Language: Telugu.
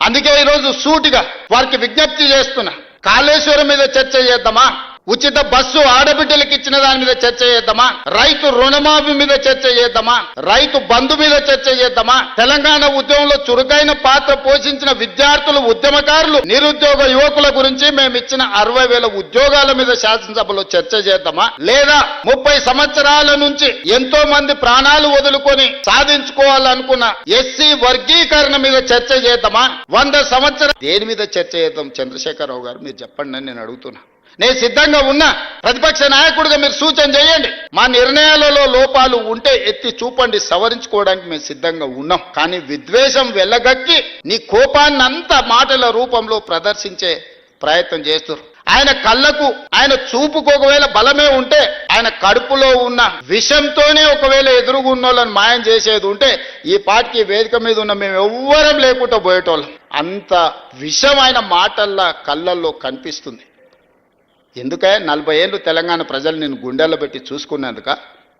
అందుకే ఈరోజు సూటిగా వారికి విజ్ఞప్తి చేస్తున్నా, కాళేశ్వరం మీద చర్చ చేద్దామా, ఉచిత బస్సు ఆడబిడ్డలకు ఇచ్చిన దాని మీద చర్చ చేద్దామా, రైతు రుణమాఫీ మీద చర్చ చేద్దామా, రైతు బంధు మీద చర్చ చేద్దామా, తెలంగాణ ఉద్యమంలో చురుకైన పాత్ర పోషించిన విద్యార్థులు, ఉద్యమకారులు, నిరుద్యోగ యువకుల గురించి మేము ఇచ్చిన 60,000 ఉద్యోగాల మీద శాసనసభలో చర్చ చేద్దామా, లేదా 30 సంవత్సరాల నుంచి ఎంతో మంది ప్రాణాలు వదులుకొని సాధించుకోవాలనుకున్న ఎస్సీ వర్గీకరణ మీద చర్చ చేద్దామా, 100 సంవత్సరాలు దేని మీద చర్చ చేద్దాం? చంద్రశేఖరరావు గారు మీరు చెప్పండి అని నేను అడుగుతున్నా. నేను సిద్ధంగా ఉన్నా. ప్రతిపక్ష నాయకుడిగా మీరు సూచన చేయండి. మా నిర్ణయాలలో లోపాలు ఉంటే ఎత్తి చూపండి, సవరించుకోవడానికి మేము సిద్ధంగా ఉన్నాం. కానీ విద్వేషం వెళ్ళగక్కి నీ కోపాన్నంతా మాటల రూపంలో ప్రదర్శించే ప్రయత్నం చేస్తారు. ఆయన కళ్ళకు, ఆయన చూపుకు ఒకవేళ బలమే ఉంటే, ఆయన కడుపులో ఉన్న విషంతోనే ఒకవేళ ఎదురుగున్నోళ్ళని మాయం చేసేది ఉంటే ఈ పార్టీకి వేదిక మీద ఉన్న మేము ఎవ్వరం లేకుండా పోయేటోళ్ళం. అంత విషం ఆయన మాటల్లో, కళ్ళల్లో కనిపిస్తుంది. ఎందుకే 40 ఏళ్ళు తెలంగాణ ప్రజలు నేను గుండెల్లో పెట్టి చూసుకున్నందుక